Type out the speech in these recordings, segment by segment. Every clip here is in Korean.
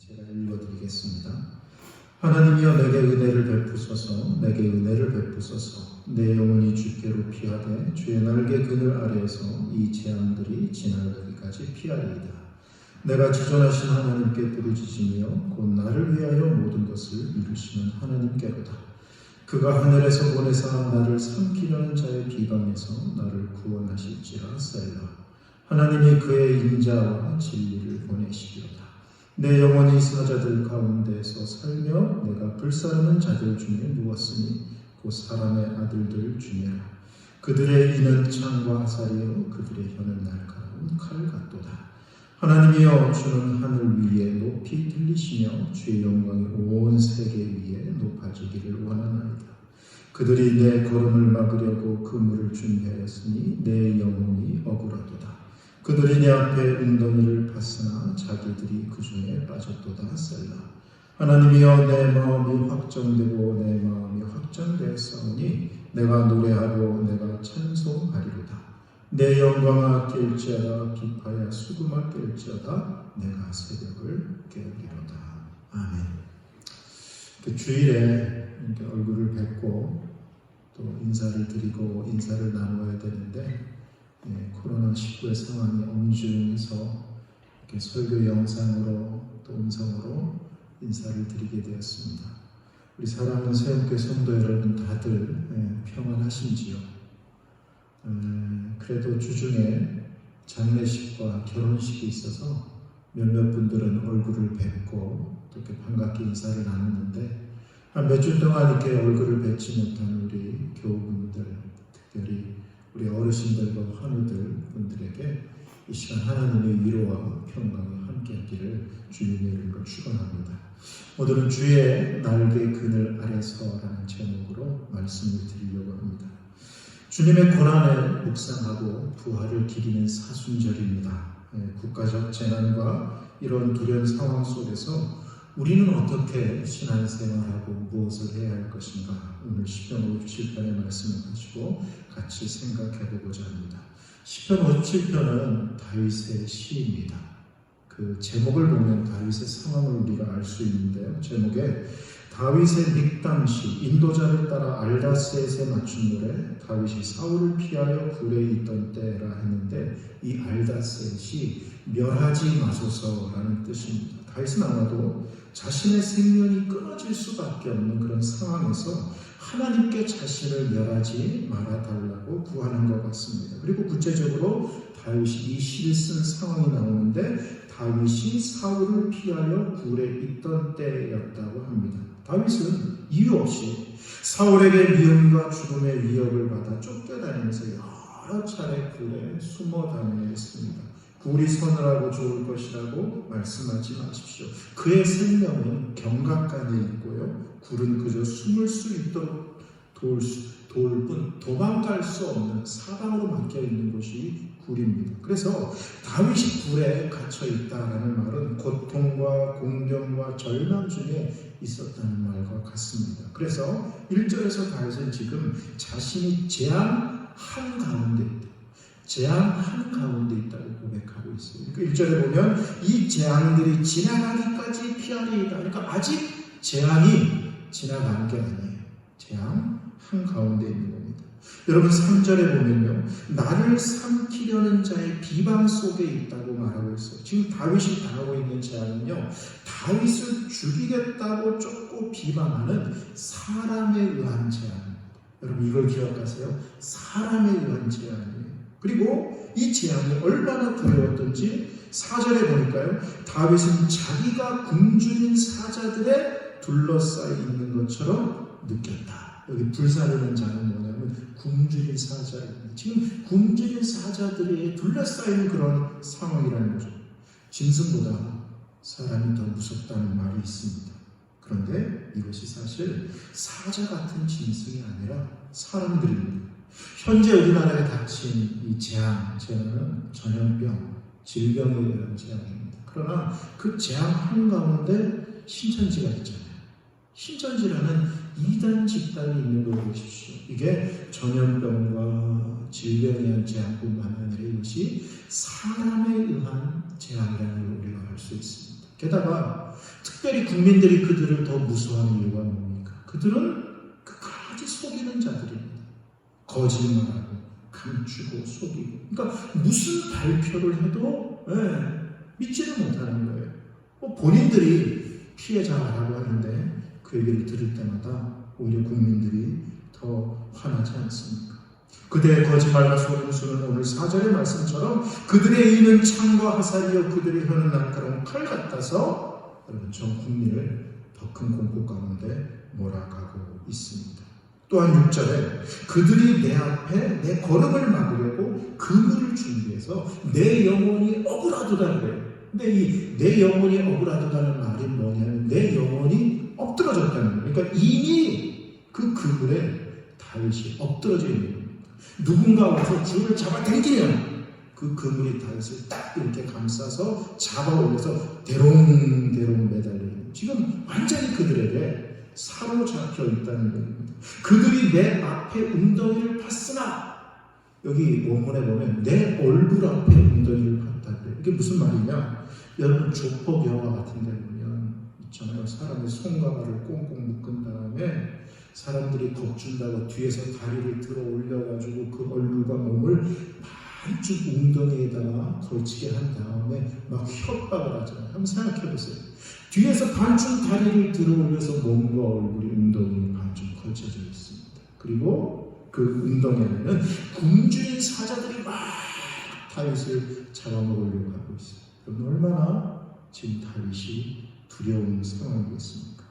제가 읽어드리겠습니다. 하나님이여 내게 은혜를 베푸소서. 내게 은혜를 베푸소서. 내 영혼이 주께로 피하되 주의 날개 그늘 아래에서 이 재앙들이 지나가기까지 피하리이다. 내가 지존하신 하나님께 부르짖으며 곧 나를 위하여 모든 것을 이루시는 하나님께로다. 그가 하늘에서 보내사 나를 삼키려는 자의 비방에서 나를 구원하실지라. 셀라. 하나님이 그의 인자와 진리를 보내시리로다. 내 영혼이 사자들 가운데서 살며 내가 불사르는 자들 중에 누웠으니 곧 사람의 아들들 중에라. 그들의 이는 창과 화살이요 그들의 혀는 날카로운 칼 같도다. 하나님이여 주는 하늘 위에 높이 들리시며 주의 영광이 온 세계 위에 높아지기를 원하나이다. 그들이 내 걸음을 막으려고 그물을 준비하였으니 내 영혼이 억울하도다. 그들이 내 앞에 웅덩이를 팠으나 자기들이 그 중에 빠졌도다. 셀라. 하나님이여 내 마음이 확정되고 내 마음이 확정되었사오니 내가 노래하고 내가 찬송하리로다. 내 영광아 깰지어다. 비파야 수금아 깰지어다. 내가 새벽을 깨우리로다. 아멘. 주일에 이렇게 얼굴을 뵙고 또 인사를 드리고 인사를 나누어야 되는데 코로나19의 상황이 엄중해서 이렇게 설교 영상으로 또 음성으로 인사를 드리게 되었습니다. 우리 사랑하는 새롭게 성도 여러분 다들 평안하신지요? 그래도 주중에 장례식과 결혼식이 있어서 몇몇 분들은 얼굴을 뵙고 또 이렇게 반갑게 인사를 나눴는데 한 몇 주 동안 이렇게 얼굴을 뵙지 못한 우리 교우분들, 특별히 우리 어르신들과 환우들 분들에게 이 시간 하나님의 위로와 평강이 함께하기를 주님의 이름으로 축원합니다. 오늘은 주의 날개 그늘 아래서라는 제목으로 말씀을 드리려고 합니다. 주님의 고난을 묵상하고 부활을 기리는 사순절입니다. 국가적 재난과 이런 두려운 상황 속에서 우리는 어떻게 신앙생활하고 무엇을 해야 할 것인가? 오늘 시편 57편의 말씀을 가지고 같이 생각해보고자 합니다. 시편 57편은 다윗의 시입니다. 그 제목을 보면 다윗의 상황을 우리가 알 수 있는데요. 제목에 다윗의 믹담시, 인도자를 따라 알다셋에 맞춘 노래, 다윗이 사울을 피하여 굴에 있던 때라 했는데 이 알다셋이 멸하지 마소서라는 뜻입니다. 다윗은 아마도 자신의 생명이 끊어질 수밖에 없는 그런 상황에서 하나님께 자신을 멸하지 말아달라고 구하는 것 같습니다. 그리고 구체적으로 다윗이 이 시를 쓴 상황이 나오는데 다윗이 사울을 피하여 굴에 있던 때였다고 합니다. 다윗은 이유 없이 사울에게 미움과 죽음의 위협을 받아 쫓겨다니면서 여러 차례 굴에 숨어 다녔습니다. 굴이 서늘하고 좋을 것이라고 말씀하지 마십시오. 그의 생명은 경각간에 있고요. 굴은 그저 숨을 수 있도록 도울 뿐 도망갈 수 없는 사방으로 막혀 있는 곳이 굴입니다. 그래서 다윗이 굴에 갇혀 있다라는 말은 고통과 공경과 절망 중에 있었다는 말과 같습니다. 그래서 1절에서 다윗은 지금 자신이 재앙 한가운데 있다. 재앙 한가운데 있다고 고백하고 있어요. 그러니까 1절에 보면 이 재앙들이 지나가기까지 피하리이다. 그러니까 아직 재앙이 지나간 게 아니에요. 재앙 한가운데 있는 겁니다. 여러분 3절에 보면요. 나를 삼키려는 자의 비방 속에 있다고 말하고 있어요. 지금 다윗이 당하고 있는 재앙은요. 다윗을 죽이겠다고 쫓고 비방하는 사람에 의한 재앙입니다. 여러분 이걸 기억하세요. 사람에 의한 재앙이에요. 그리고 이 재앙이 얼마나 두려웠던지 4절에 보니까요. 다윗은 자기가 굶주린 사자들에 둘러싸여 있는 것처럼 느꼈다. 여기 불사르는 자는 뭐냐면 굶주린 사자입니다. 지금 굶주린 사자들이 둘러싸인 그런 상황이라는 거죠. 짐승보다 사람이 더 무섭다는 말이 있습니다. 그런데 이것이 사실 사자 같은 짐승이 아니라 사람들입니다. 현재 우리나라에 닥친 이 재앙은 전염병, 질병에 대한 재앙입니다. 그러나 그 재앙 한가운데 신천지가 있잖아요. 신천지라는 이단 집단이 있는 걸 보십시오. 이게 전염병과 질병에 의한 재앙뿐만 아니라 이것이 사람에 의한 재앙이라는 걸 우리가 알 수 있습니다. 게다가 특별히 국민들이 그들을 더 무서워하는 이유가 뭡니까? 그들은 끝까지 속이는 자들입니다. 거짓말하고 감추고 속이고, 그러니까 무슨 발표를 해도 믿지를 못하는 거예요. 본인들이 피해자라고 하는데 그 얘기를 들을 때마다 오히려 국민들이 더 화나지 않습니까? 그대의 거짓말과 속임수는 오늘 4절의 말씀처럼 그들의 이는 창과 화살이요 그들의 혀는 날카로운 칼 같아서 여러분 전 국민을 더 큰 공포 가운데 몰아가고 있습니다. 또한 6절에 그들이 내 앞에 내 걸음을 막으려고 그물을 준비해서 내 영혼이 억울하도다 그래요. 근데 이 내 영혼이 억울하다는 말이 뭐냐면 내 영혼이 엎드러졌다는 거예요. 그러니까 이미 그 그물에 다윗이 엎드러져 있는 겁니다. 누군가 와서 줄을 잡아 당기면 그 그물이 다윗을 딱 이렇게 감싸서 잡아 올려서 대롱대롱 매달려요. 지금 완전히 그들에게 사로잡혀 있다는 겁니다. 그들이 내 앞에 웅덩이를 팠으나, 여기 원문에 보면 내 얼굴 앞에 웅덩이를 팠다 그래요. 이게 무슨 말이냐? 여러분 조폭 영화 같은 데 보면 있잖아요. 사람의 손과 발을 꽁꽁 묶은 다음에 사람들이 겁준다고 뒤에서 다리를 들어 올려가지고 그 얼굴과 몸을 반쯤 웅덩이에다가 걸치게 한 다음에 막 협박을 하잖아요. 한번 생각해 보세요. 뒤에서 반쯤 다리를 들어 올려서 몸과 얼굴이 웅덩이에 반쯤 걸쳐져 있습니다. 그리고 그 웅덩이에는 굶주린 사자들이 막 다윗을 잡아먹으려고 하고 있어요. 그럼 얼마나 지금 다윗이 두려운 상황이겠습니까?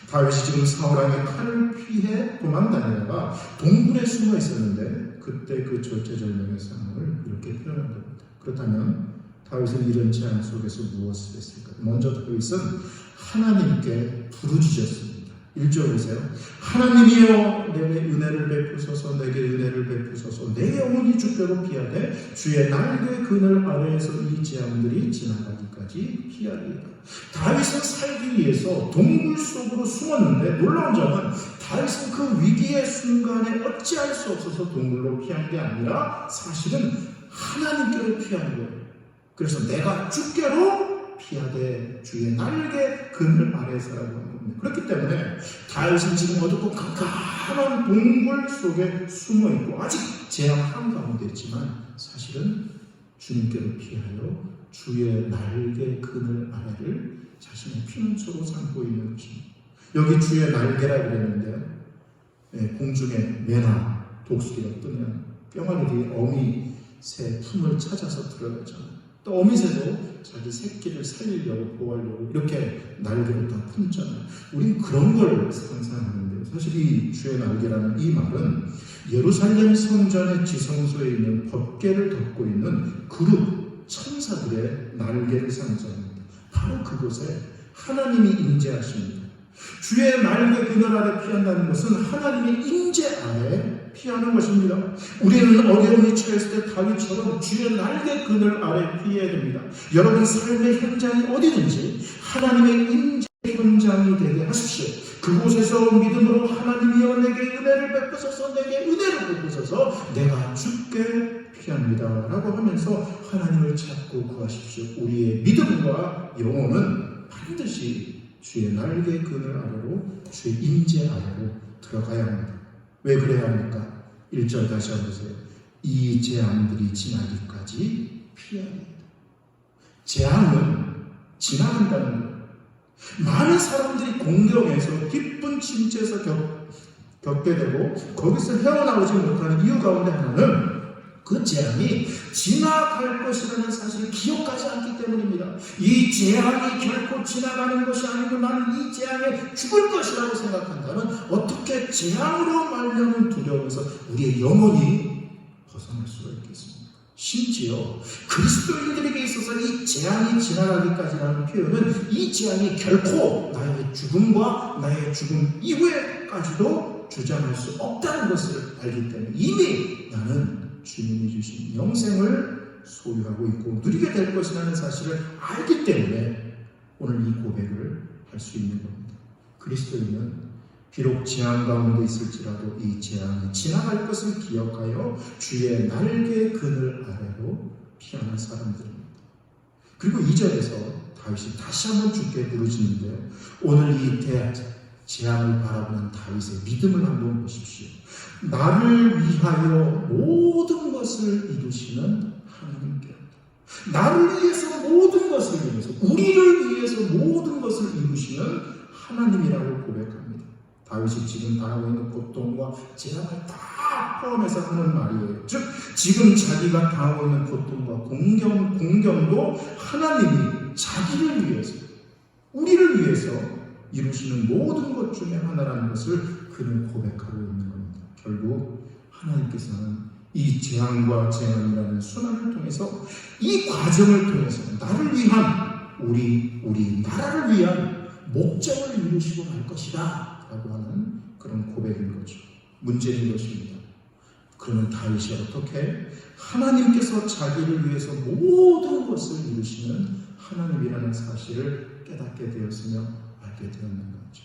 다윗이 지금 사울왕의 칼을 피해 도망다니다가 동굴에 숨어 있었는데 그때 그 절체절명의 상황을 이렇게 표현한 겁니다. 그렇다면 다윗은 이런 제안 속에서 무엇을 했을까요? 먼저 다윗은 하나님께 부르짖었습니다. 1절 보세요. 하나님이여 내게 은혜를 베푸소서, 내게 은혜를 베푸소서. 내 영혼이 주께로 피하되 주의 날개 그늘 아래에서 이 재앙들이 지나가기까지 피하리이다. 다윗은 살기 위해서 동굴 속으로 숨었는데 놀라운 점은 다윗은 그 위기의 순간에 어찌할 수 없어서 동굴로 피한 게 아니라 사실은 하나님께로 피한 거예요. 그래서 내가 주께로 피하되 주의 날개 그늘 아래서라고 하는 겁니다. 그렇기 때문에 다윗은 지금 어둡고 깜깜한 동굴 속에 숨어있고 아직 재앙 한가운데 있지만 사실은 주님께로 피하여 주의 날개 그늘 아래를 자신의 피난처로 삼고 있는 것입니다. 여기 주의 날개라 그랬는데요. 공중에 매나 독수리가 뜨면 뿅아리들이 어미새 품을 찾아서 들어가잖아요. 또 어미새도 자기 새끼를 살리려고 보호하려고 이렇게 날개를 다 품잖아요. 우린 그런 걸 상상하는데요. 사실 이 주의 날개라는 이 말은 예루살렘 성전의 지성소에 있는 법궤를 덮고 있는 그룹 천사들의 날개를 상징합니다. 바로 그곳에 하나님이 임재하십니다. 주의 날개 그늘 아래 피한다는 것은 하나님의 임재 아래 피하는 것입니다. 우리는 어려움이 처했을 때 다윗처럼 주의 날개 그늘 아래 피해야 됩니다. 여러분 삶의 현장이 어디든지 하나님의 임재 현장이 되게 하십시오. 그곳에서 믿음으로 하나님이여 내게 은혜를 베푸소서, 내게 은혜를 베푸소서, 내가 주께 피합니다 라고 하면서 하나님을 찾고 구하십시오. 우리의 믿음과 영혼은 반드시 주의 날개 그늘 아래로, 주의 임재 아래로 들어가야 합니다. 왜 그래야 합니까? 1절 다시 한번 보세요. 이 재앙들이 지나기까지 피해야 합니다. 재앙은 지나간다는 거예요. 많은 사람들이 공경에서 기쁜 침체에서 겪게 되고 거기서 헤어나오지 못하는 이유 가운데 하나는 그 재앙이 지나갈 것이라는 사실을 기억하지 않기 때문입니다. 이 재앙이 결코 지나가는 것이 아니고 나는 이 재앙에 죽을 것이라고 생각한다면 어떻게 재앙으로 말미암은 두려움에서 우리의 영혼이 벗어날 수가 있겠습니까? 심지어 그리스도인들에게 있어서 이 재앙이 지나가기까지라는 표현은 이 재앙이 결코 나의 죽음과 나의 죽음 이후에까지도 주장할 수 없다는 것을 알기 때문에 이미 나는 주님이 주신 영생을 소유하고 있고 누리게 될 것이라는 사실을 알기 때문에 오늘 이 고백을 할 수 있는 겁니다. 그리스도인은 비록 재앙 가운데 있을지라도 이 재앙이 지나갈 것을 기억하여 주의 날개 그늘 아래로 피하는 사람들입니다. 그리고 2절에서 다윗이 다시 한번 주께 부르짖는데요. 오늘 이 재앙을 바라보는 다윗의 믿음을 한번 보십시오. 나를 위하여 모든 것을 이루시는 하나님께, 나를 위해서 모든 것을 이루셔서, 우리를 위해서 모든 것을 이루시는 하나님이라고 고백합니다. 다윗이 지금 당하고 있는 고통과 재앙을 다 포함해서 하는 말이에요. 즉 지금 자기가 당하고 있는 고통과 공경도 하나님이 자기를 위해서, 우리를 위해서 이루시는 모든 것 중에 하나라는 것을 그는 고백하고 있는 겁니다. 결국 하나님께서는 이 재앙과 재앙이라는 순환을 통해서, 이 과정을 통해서 나를 위한, 우리 나라를 위한 목적을 이루시고 갈 것이다 라고 하는 그런 고백인 거죠. 문제인 것입니다. 그러면 다윗이 어떻게 하나님께서 자기를 위해서 모든 것을 이루시는 하나님이라는 사실을 깨닫게 되었으며 알게 되었는가 하죠.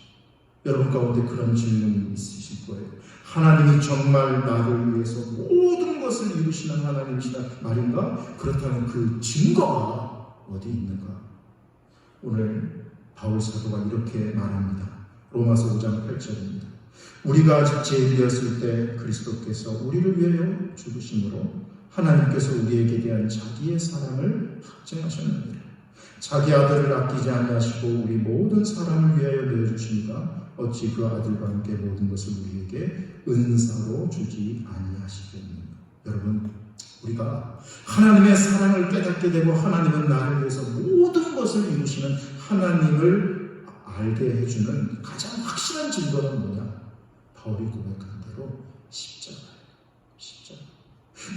여러분 가운데 그런 질문이 있으실 거예요. 하나님이 정말 나를 위해서 모든 것을 이루시는 하나님이시다 말인가? 그렇다면 그 증거가 어디 있는가? 오늘 바울 사도가 이렇게 말합니다. 로마서 5장 8절입니다. 우리가 아직 죄인되었을 때 그리스도께서 우리를 위하여 죽으심으로 하나님께서 우리에게 대한 자기의 사랑을 확증하셨느니라. 자기 아들을 아끼지 아니하시고 우리 모든 사람을 위하여 내어주시니까 어찌 그 아들과 함께 모든 것을 우리에게 은사로 주지 아니하시겠느냐. 여러분, 우리가 하나님의 사랑을 깨닫게 되고 하나님은 나를 위해서 모든 것을 이루시는 하나님을 알게 해주는 가장 확실한 증거는 뭐냐? 바울이 고백한 대로 십자가예요. 십자가.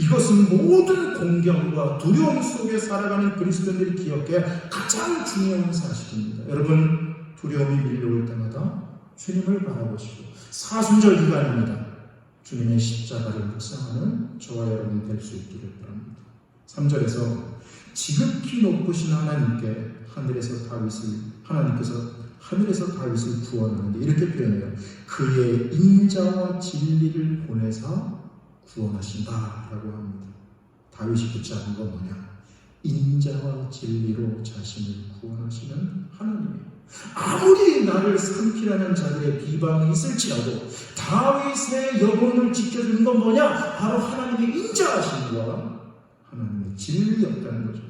이것은 모든 공경과 두려움 속에 살아가는 그리스도인들이 기억해야 가장 중요한 사실입니다. 여러분, 두려움이 밀려올 때마다 주님을 바라보시고 사순절 기간입니다. 주님의 십자가를 묵상하는 저와 여러분이 될 수 있기를 바랍니다. 3절에서 지극히 높으신 하나님께 하나님께서 하늘에서 다윗을 구원하는데 이렇게 표현해요. 그의 인자와 진리를 보내사 구원하신다라고 합니다. 다윗이 붙잡은 건 뭐냐? 인자와 진리로 자신을 구원하시는 하나님이에요. 아무리 나를 삼키라는 자들의 비방이 있을지라도 다윗의 영혼을 지켜주는 건 뭐냐? 바로 하나님의 인자하심과 하나님의 진리였다는 거죠.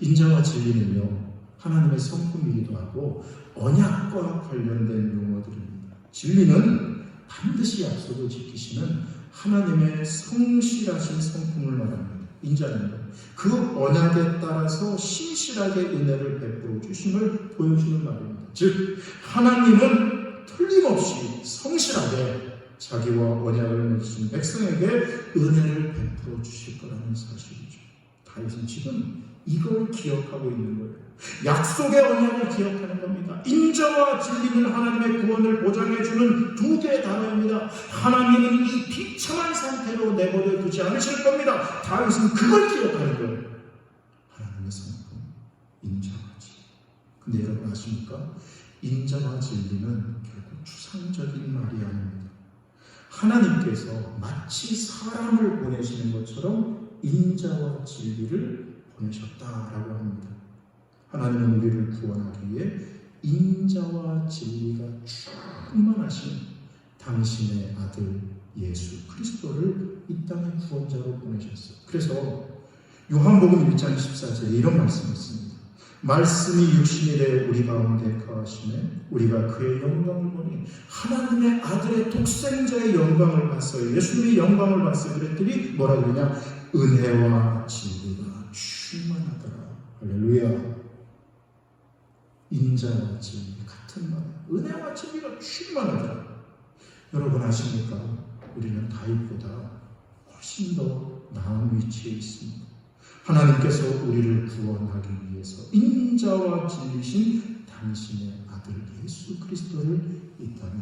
인자와 진리는요, 하나님의 성품이기도 하고 언약과 관련된 용어들입니다. 진리는 반드시 약속을 지키시는 하나님의 성실하신 성품을 말합니다. 인자는 그 언약에 따라서 신실하게 은혜를 베풀어 주심을 보여주는 말입니다. 즉 하나님은 틀림없이 성실하게 자기와 언약을 맺으신 백성에게 은혜를 베풀어 주실 거라는 사실이죠. 다윗은 지금 이걸 기억하고 있는 거예요. 약속의 언약을 기억하는 겁니다. 인자와 진리는 하나님의 구원을 보장해주는 두 개의 단어입니다. 하나님은 이 비참한 상태로 내버려 두지 않으실 겁니다. 다윗은 그걸 기억하는 거예요. 하나님의 성품, 인자와 진리. 근데 여러분 아십니까? 인자와 진리는 결국 추상적인 말이 아닙니다. 하나님께서 마치 사람을 보내시는 것처럼 인자와 진리를 보내셨다라고 합니다. 하나님은 우리를 구원하기 위해 인자와 진리가 충만하신 당신의 아들 예수 그리스도를 이 땅의 구원자로 보내셨어요. 그래서 요한복음 1장 14절에 이런 말씀이 있습니다. 말씀이 육신이 되어 우리 가운데 거하시매 우리가 그의 영광을 보니 하나님의 아들의 독생자의 영광을 봤어요. 예수님의 영광을 봤어요. 그랬더니 뭐라 그러냐? 은혜와 진리가 충만하더라. 할렐루야. 인자와 진리 같은 말, 은혜와 진리가 충만하더라. 여러분 아십니까? 우리는 다윗보다 훨씬 더 나은 위치에 있습니다. 하나님께서 우리를 구원하기 위해서 인자와 진리신 당신의 아들 예수 그리스도를 이 땅에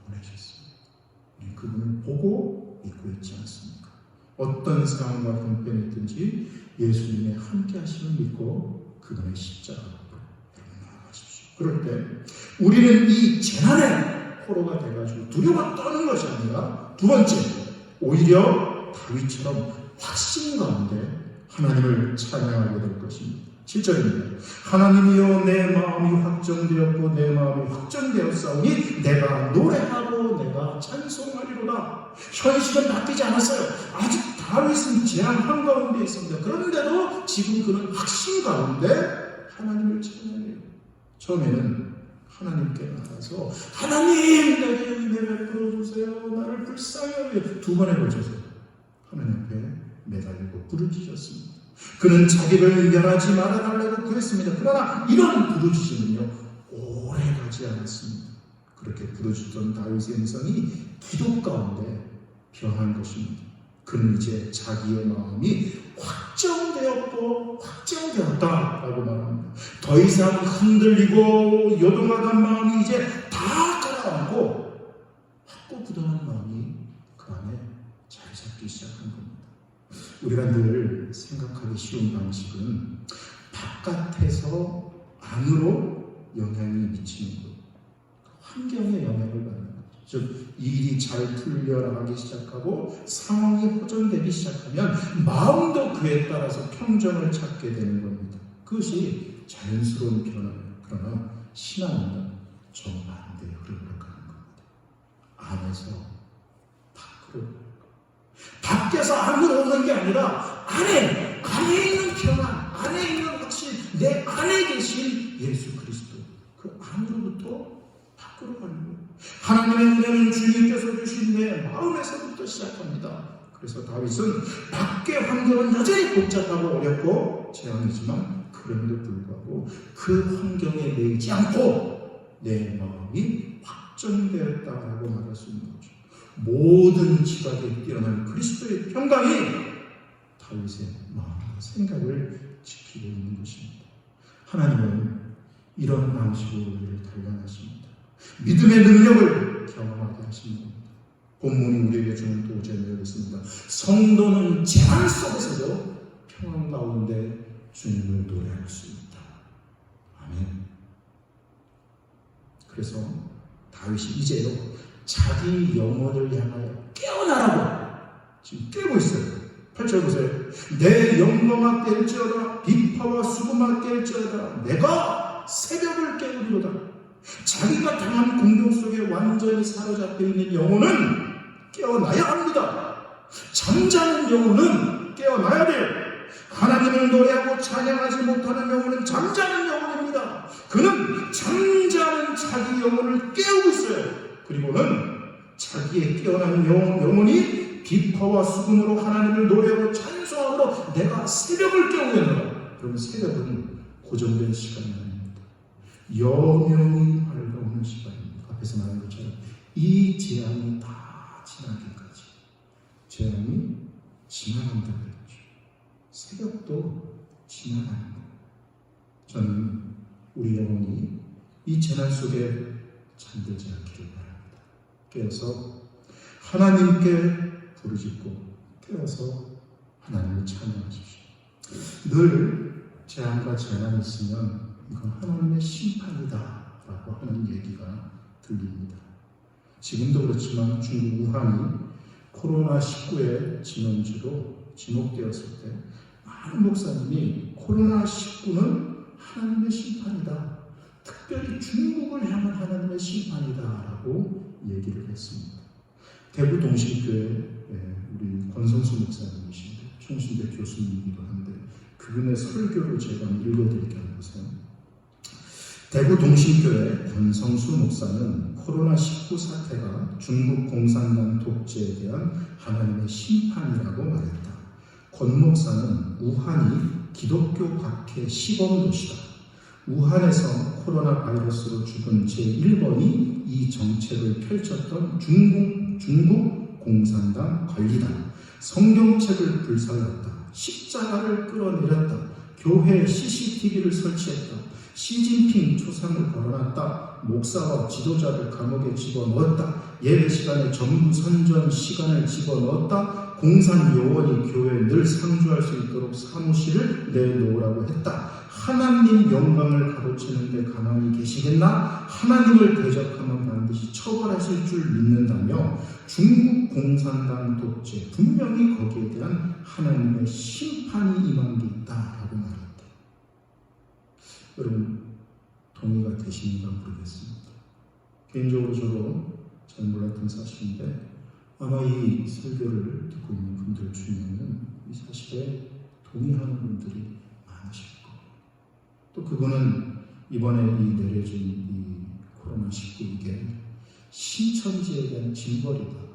보내셨습니다. 우리 그분을 보고 믿고 있지 않습니까? 어떤 상황과 형편이 있든지 예수님의 함께 하심을 믿고 그분의 십자가로 나아가십시오. 그럴 때 우리는 이 재난의 포로가 돼가지고 두려워 떠는 것이 아니라 두 번째, 오히려 다윗처럼 확신 가운데 하나님을 찬양하게 될 것입니다. 7절입니다. 하나님이여 내 마음이 확정되었고 내 마음이 확정되었사오니 내가 노래하고 내가 찬송하리로다. 현실은 바뀌지 않았어요. 아직 다윗은 재앙 한가운데 있습니다. 그런데도 지금 그는 확신 가운데 하나님을 찬양해요. 처음에는 하나님께 나가서 하나님 내게 은혜 베풀어 주세요. 나를 불쌍히 여기세요. 두 번에 걸쳐서 하나님 앞에 매달리고 부르짖었습니다. 그는 자기를 멸하지 말아달라고 구했습니다. 그러나 이런 부르짖음은요 오래 가지 않았습니다. 그렇게 부르짖던 다윗의 음성이 기도 가운데 변한 것입니다. 그는 이제 자기의 마음이 확정되었고 확정되었다라고 말합니다. 더 이상 흔들리고 요동하던 마음이 이제 다 가라앉고 확고부동한 마음이 그 안에 잘 잡기 시작한 겁니다. 우리가 늘 생각하기 쉬운 방식은 바깥에서 안으로 영향이 미치는 것, 환경에 영향을 받는 것. 즉 일이 잘 풀려나가기 시작하고 상황이 호전되기 시작하면 마음도 그에 따라서 평정을 찾게 되는 겁니다. 그것이 자연스러운 변화예요. 그러나 신앙은 정반대의 흐름으로 가는 겁니다. 안에서 밖으로, 밖에서 안으로 오는 게 아니라 안에 있는 평안, 안에 있는 확신, 내 안에 계신 예수 그리스도, 그 안으로부터 밖으로 가는 거예요. 하나님의 은혜는 주님께서 주신 내 마음에서부터 시작합니다. 그래서 다윗은 밖의 환경은 여전히 복잡하고 어렵고 재앙이지만 그럼에도 불구하고 그 환경에 매이지 않고 내 마음이 확정되었다라고 말할 수 있는 거죠. 모든 지각에 뛰어난 그리스도의 평강이 다윗의 마음과 생각을 지키고 있는 것입니다. 하나님은 이런 방식으로 우리를 단련하십니다. 믿음의 능력을 경험하게 하십니다. 본문이 우리에게 주는 또 제목이 있습니다. 성도는 재앙 속에서도 평안 가운데 주님을 노래할 수 있다. 아멘. 그래서 다윗이 이제요 자기 영혼을 향하여 깨어나라고 지금 깨고 있어요. 8절 보세요. 내 영광아 깰지어다 비파와 수금아 깰지어다 내가 새벽을 깨우리로다. 자기가 당한 공경 속에 완전히 사로잡혀 있는 영혼은 깨어나야 합니다. 잠자는 영혼은 깨어나야 돼요. 하나님을 노래하고 찬양하지 못하는 영혼은 잠자는 영혼입니다. 그는 잠자는 자기 영혼을 깨우고 있어요. 그리고는 자기의 깨어난 영혼이 비파와 수금으로 하나님을 노래하고 찬송함으로 내가 새벽을 깨우겠노라. 그러면 새벽은 고정된 시간이 아닙니다. 여명이 밝아오는 시간입니다. 앞에서 말한 것처럼 이 재앙이 다 지나기까지 재앙이 지나간다 그랬죠. 새벽도 지나간다. 저는 우리 영혼이 이 재난 속에 잠들지 않기를 바랍니다. 깨어서 하나님께 부르짖고 깨어서 하나님을 찬양하십시오. 늘 재앙과 재난이 있으면 이건 하나님의 심판이다 라고 하는 얘기가 들립니다. 지금도 그렇지만 중국 우한이 코로나19의 진원지로 지목되었을 때 많은 목사님이 코로나19는 하나님의 심판이다, 특별히 중국을 향한 하나님의 심판이다 라고 얘기를 했습니다. 대구 동신교회 우리 권성수 목사님이신데 총신대 교수님이기도 한데 그분의 설교를 제가 읽어드릴게 하고서 대구 동신교회 권성수 목사는 코로나19 사태가 중국 공산당 독재에 대한 하나님의 심판이라고 말했다. 권 목사는 우한이 기독교 박해 시범도시다. 우한에서 코로나 바이러스로 죽은 제1번이 이 정책을 펼쳤던 중국 공산당 관리다. 성경책을 불살랐다. 십자가를 끌어내렸다. 교회에 CCTV를 설치했다. 시진핑 초상을 걸어놨다. 목사와 지도자를 감옥에 집어넣었다. 예배 시간에 전부 선전 시간을 집어넣었다. 공산 요원이 교회에 늘 상주할 수 있도록 사무실을 내놓으라고 했다. 하나님 영광을 가로채는데 가만히 계시겠나? 하나님을 대적하면 반드시 처벌하실 줄 믿는다며 중국 공산당 독재, 분명히 거기에 대한 하나님의 심판이 임한 게 있다라고 말했다. 여러분 동의가 되시는가 모르겠습니다. 개인적으로 저도 잘 몰랐던 사실인데 아마 이 설교를 듣고 있는 분들 중에는 이 사실에 동의하는 분들이 많으실 거예요. 또 그거는 이번에 이 내려진 이 코로나19 이게 신천지에 대한 징벌이다.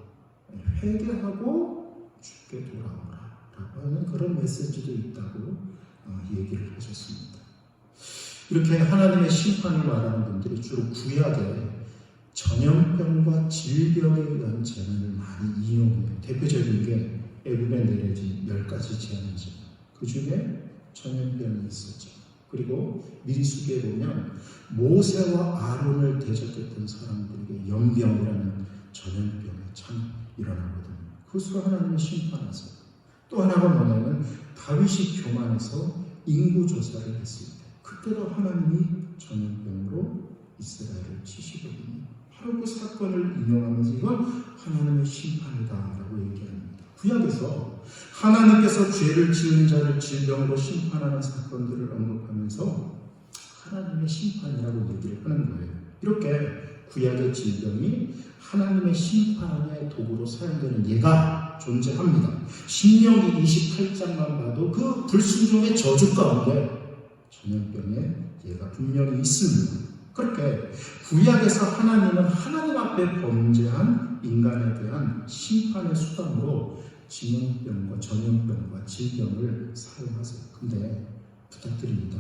회개하고 주께 돌아오라 라고 하는 그런 메시지도 있다고 얘기를 하셨습니다. 이렇게 하나님의 심판을 말하는 분들이 주로 구약에 전염병과 질병에 의한 재난을 많이 이용해요. 대표적인 게 애굽에 내려진 10가지 재난이죠. 그 중에 전염병이 있었죠. 그리고 미리수기에 보면 모세와 아론을 대적했던 사람들에게 연병이라는 전염병이 참 일어나거든요. 그것으로 하나님이 심판하세요. 또 하나가 뭐냐면 다윗이 교만해서 인구조사를 했을 때 그때도 하나님이 전염병으로 이스라엘을 치시거든요. 바로 그 사건을 인용하면서 이건 하나님의 심판이다라고 얘기합니다. 구약에서 하나님께서 죄를 지은 자를 질병으로 심판하는 사건들을 언급하면서 하나님의 심판이라고 얘기를 하는 거예요. 이렇게 구약의 질병이 하나님의 심판의 도구로 사용되는 예가 존재합니다. 신명기 28장만 봐도 그 불순종의 저주 가운데 전염병의 예가 분명히 있습니다. 그렇게 구약에서 하나님은 하나님 앞에 범죄한 인간에 대한 심판의 수단으로 진영병과 전염병과 질병을 사용하세요. 근데 부탁드립니다.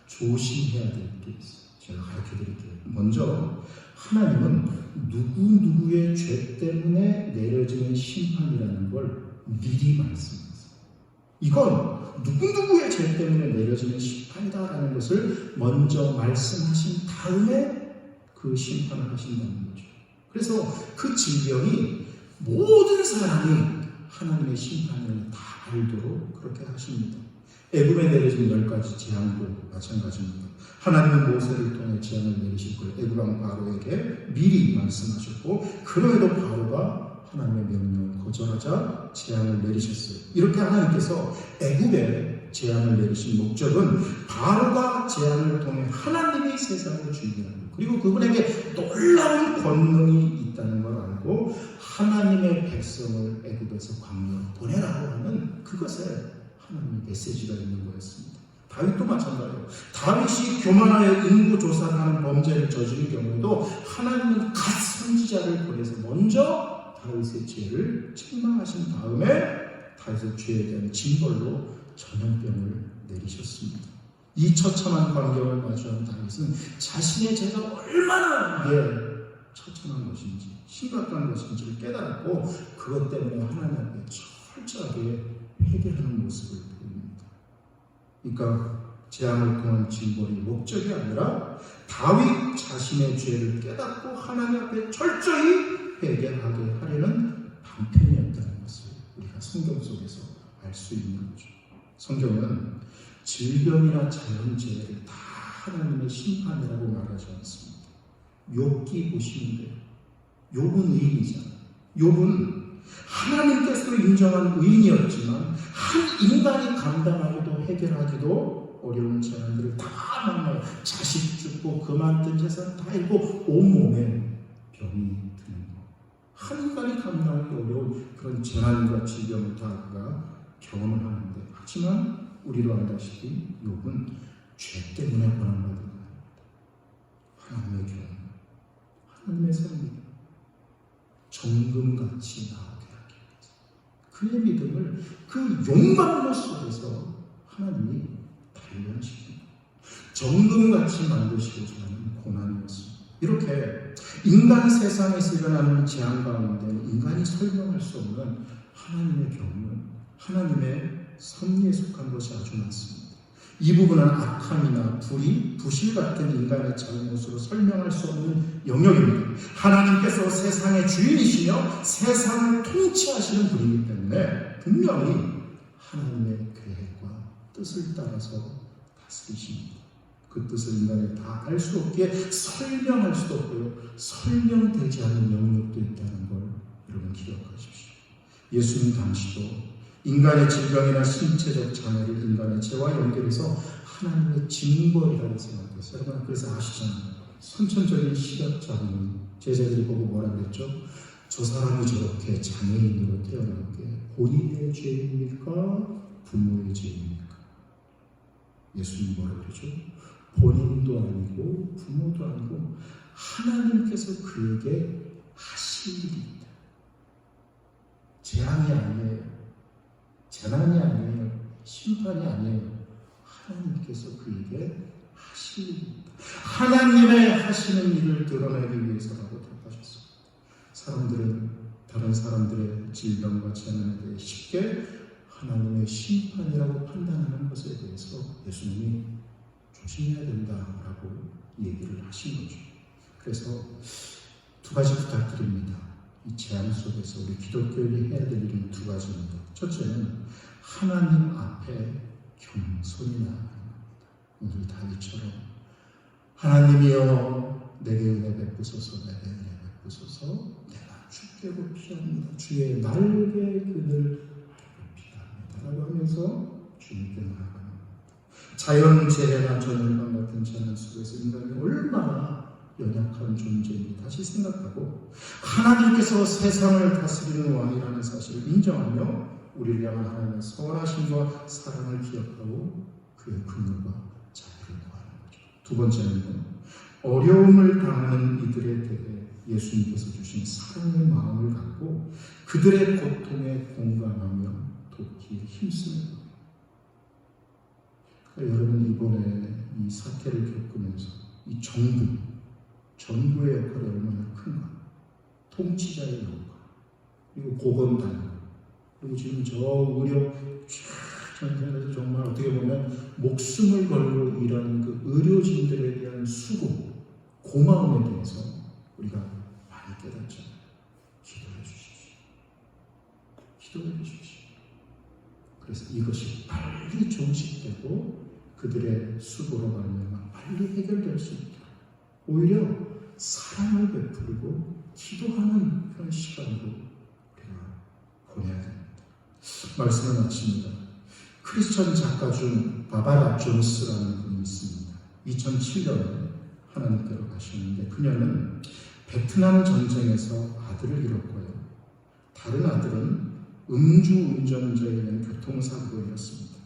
조심해야 될 게 있어요. 제가 가르쳐 드릴게요. 먼저 하나님은 누구누구의 죄 때문에 내려지는 심판이라는 걸 미리 말씀하세요. 이건 누구누구의 죄 때문에 내려지는 심판이다라는 것을 먼저 말씀하신 다음에 그 심판을 하신다는 거죠. 그래서 그 질병이 모든 사람이 하나님의 심판을 다 알도록 그렇게 하십니다. 애굽에 내려진 10가지 재앙도 마찬가지입니다. 하나님은 모세를 통해 재앙을 내리실 걸 애굽 왕 바로에게 미리 말씀하셨고 그럼에도 바로가 하나님의 명령을 거절하자 재앙을 내리셨어요. 이렇게 하나님께서 애굽에 재앙을 내리신 목적은 바로가 재앙을 통해 하나님이 세상을 주인하는 것 그리고 그분에게 놀라운 권능이 있다는 걸 알고 하나님의 백성을 애굽에서 광야로 보내라고 하는 그것에 하나님의 메시지가 있는 거였습니다. 다윗도 마찬가지예요. 다윗이 교만하여 인구조사를 하는 범죄를 저지른 경우에도 하나님은 갓 선지자를 보내서 먼저 다윗의 죄를 책망하신 다음에 다윗의 죄에 대한 징벌로 전염병을 내리셨습니다. 이 처참한 광경을 마주한 다윗은 자신의 죄가 얼마나 처참한 것인지 심각한 것인지를 깨달았고 그것 때문에 하나님 앞에 철저하게 회개하는 모습을 보입니다. 그러니까 재앙을 통한 징벌이 목적이 아니라 다윗 자신의 죄를 깨닫고 하나님 앞에 철저히 회개하게 하려는 방편이었다는 것을 우리가 성경 속에서 알 수 있는 거죠. 성경은 질병이나 자연재해를 다 하나님의 심판이라고 말하지 않습니다. 욥기 보시면 돼요. 욥은 의인이잖아요. 욥은 하나님께서 인정한 의인이었지만 한 인간이 감당하기도 해결하기도 어려운 재난들을 다 만나요. 자식 죽고 그만둔 재산 다 잃고 온몸에 병이 드는 거. 한 인간이 감당하기 어려운 그런 재난과 질병을 다 그가 경험을 하는데 하지만 우리도 알다시피 욥은 죄 때문에 고난받은 거예요. 하나님의 경험, 하나님의 섭리가 정금같이 나오게 하기 위해서 그의 믿음을 그 용광로 속에서 하나님이 단련시킵니다. 정금같이 만드시고자 하는 고난이었습니다. 이렇게 인간 세상에서 일어나는 재앙 가운데는 인간이 설명할 수 없는 하나님의 경험은 하나님의 섭리에 속한 것이 아주 많습니다. 이 부분은 악함이나 불의, 부실 같은 인간의 잘못으로 설명할 수 없는 영역입니다. 하나님께서 세상의 주인이시며 세상을 통치하시는 분이기 때문에 분명히 하나님의 계획과 뜻을 따라서 다스리십니다. 그 뜻을 인간이 다 알 수 없기에 설명할 수도 없고요. 설명되지 않는 영역도 있다는 걸 여러분 기억하십시오. 예수님 당시도 인간의 질병이나 신체적 장애를 인간의 죄와 연결해서 하나님의 징벌이라고 생각했어요. 여러분 그래서 아시잖아요. 선천적인 시각장애인 제자들이 보고 뭐라 그랬죠? 저 사람이 저렇게 장애인으로 태어난 게 본인의 죄입니까? 부모의 죄입니까? 예수님이 뭐라 그러죠? 본인도 아니고 부모도 아니고 하나님께서 그에게 하실 일이 있다. 재앙이 아니에요. 재난이 아니에요. 심판이 아니에요. 하나님께서 그에게 하실 일이 있다. 하나님의 하시는 일을 드러내기 위해서라고 답하셨습니다. 사람들은 다른 사람들의 질병과 재난에 대해 쉽게 하나님의 심판이라고 판단하는 것에 대해서 예수님이 조심해야 된다라고 얘기를 하신 거죠. 그래서 두 가지 부탁드립니다. 이 재앙 속에서 우리 기독교인이 해야 될 일은 두 가지입니다. 첫째는 하나님 앞에 겸손히 나아가는 겁니다. 오늘 다윗처럼 하나님이여 내게 은혜 베푸소서, 내게 은혜 베푸소서, 내가 주께로 피합니다. 주의 날개 그늘 라고 하면서 주님께 나아가는 겁니다. 자연재해나 전염병 같은 재난 속에서 인간이 얼마나 연약한 존재인지 다시 생각하고 하나님께서 세상을 다스리는 왕이라는 사실을 인정하며 우리를 향한 하나님의 선하심과 사랑을 기억하고 그의 긍휼과 자비를 구하는 거죠. 두 번째는 어려움을 당하는 이들에 대해 예수님께서 주신 사랑의 마음을 갖고 그들의 고통에 공감하며 돕기에 힘쓰는 거예요. 그러니까 여러분 이번에 이 사태를 겪으면서 이 정부의 역할이 얼마나 큰가, 통치자의 역할, 그리고 보건단, 그리고 지금 저 의료 전쟁에서 정말 어떻게 보면 목숨을 걸고 일하는 그 의료진들에 대한 수고, 고마움에 대해서 우리가 많이 깨닫잖아요. 기도해 주십시오. 기도해 주십시오. 그래서 이것이 빨리 종식되고 그들의 수고로 말미암아 빨리 해결될 수 있다. 오히려 사랑을 베풀고 기도하는 그런 시간으로 우리가 보내야 됩니다. 말씀을 마칩니다. 크리스천 작가 중 바바라 존스라는 분이 있습니다. 2007년에 하나님께로 가셨는데 그녀는 베트남 전쟁에서 아들을 잃었고요. 다른 아들은 음주운전자에 의한 교통사고로 잃었습니다.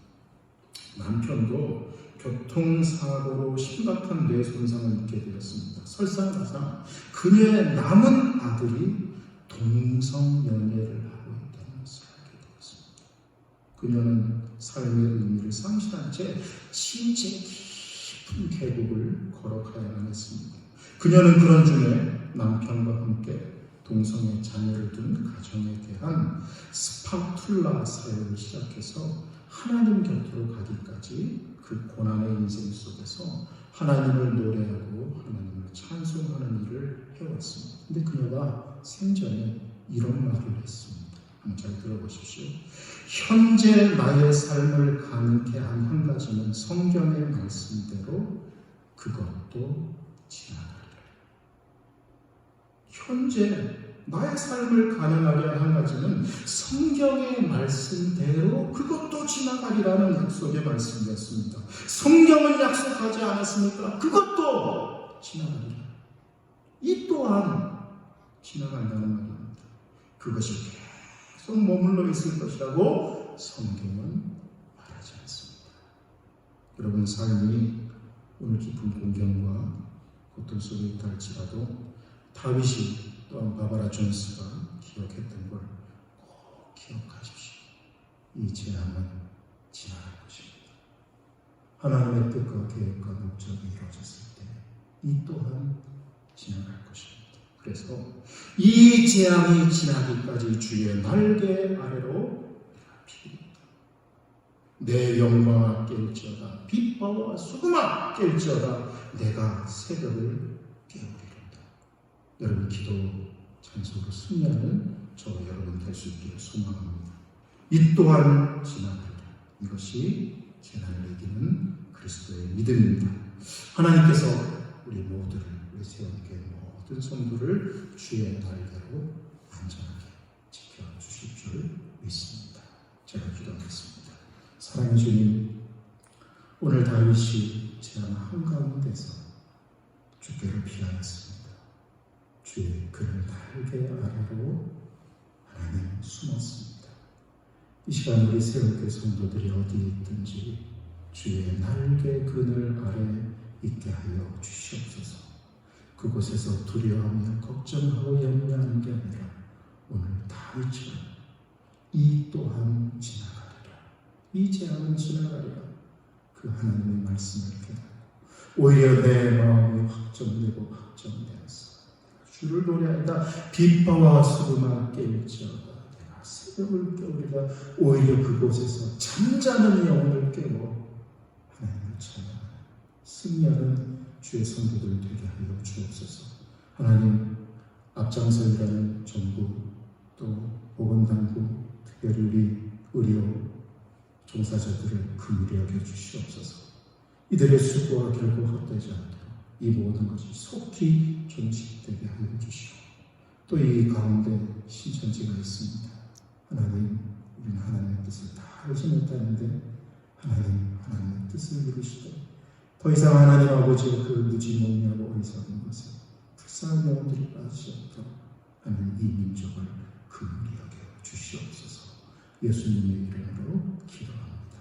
남편도 교통사고로 심각한 뇌 손상을 입게 되었습니다. 설상가상 그녀의 남은 아들이 동성연애를 하고 있다는 것을 알게 되었습니다. 그녀는 삶의 의미를 상실한 채 진짜 깊은 계곡을 걸어가야만 했습니다. 그녀는 그런 중에 남편과 함께 동성애 자녀를 둔 가정에 대한 스파툴라 사역을 시작해서 하나님 곁으로 가기까지 그 고난의 인생 속에서 하나님을 노래하고 하나님을 찬송하는 일을 해왔습니다. 근데 그녀가 생전에 이런 말을 했습니다. 한번 잘 들어보십시오. 현재 나의 삶을 가능케 한 한 가지는 성경의 말씀대로 그것도 지나가리라. 현재 나의 삶을 가능하게 한 가지는 성경의 말씀대로 그것도 지나가리라는 약속의 말씀이었습니다. 성경은 약속하지 않았습니까? 그것도 지나가리라. 이 또한 지나간다는 말입니다. 그것이 계속 머물러 있을 것이라고 성경은 말하지 않습니다. 여러분 삶이 오늘 깊은 공경과 고통 속에 있다 할지라도 다윗이 또한 바바라 존스가 기억했던 걸 꼭 기억하십시오. 이 재앙은 지나갈 것입니다. 하나님의 뜻과 계획과 목적이 이루어졌을 때 이 또한 지나갈 것입니다. 그래서 이 재앙이 지나기까지 주의 날개 아래로 피립니다. 내 영광아 깰지어다 빛바와 수금아 깰지어다 내가 새벽을 깨우리로다. 여러분 기도 찬송으로 승리하는 저와 여러분 될 수 있기를 소망합니다. 이 또한 지나가리라. 이것이 재난을 이기는 그리스도의 믿음입니다. 하나님께서 우리 모두를 우리 세원교회 모든 성도를 주의 날개로 안전하게 지켜주실 줄 믿습니다. 제가 기도하겠습니다. 사랑해 주님, 오늘 다윗이 재앙 한가운데서 주께를 피하였습니다. 주의 그를 날개 아래로 하나님 숨었습니다. 이 시간 우리 새롭게 성도들이 어디에 있든지 주의 날개 그늘 아래 있게 하여 주시옵소서. 그곳에서 두려워하며 걱정하고 염려하는 게 아니라 오늘 다윗처럼 이 또한 지나가리라, 이 재앙은 지나가리라, 그 하나님의 말씀을 깨닫고 오히려 내 마음이 확정되고 확정되어서 주를 노래하다 빛바와 수금아 깨울지어다. 내가 새벽을 깨우리라. 오히려 그곳에서 잠자는 영혼을 깨워 하나님을 찬양하는 승리하는 주의 성도들 되게 하여 주옵소서. 하나님, 앞장서 일하는 정부 또 보건당국, 특별히 우리 의료 종사자들을 긍휼히 여겨 주시옵소서. 이들의 수고가 결코 헛되지 않도록 이 모든 것이 속히 종식되게 하여 주시오. 또 이 가운데 신천지가 있습니다. 하나님, 우리는 하나님의 뜻을 다 알지 못하는데 하나님의 뜻을 이루시되 더 이상 하나님 아버지의 그 무지몽리하고 어리석은 것에 불쌍한 영혼들이 빠지지 않도록 하나님 이 민족을 긍휼히 여겨 주시옵소서. 예수님의 이름으로 기도합니다.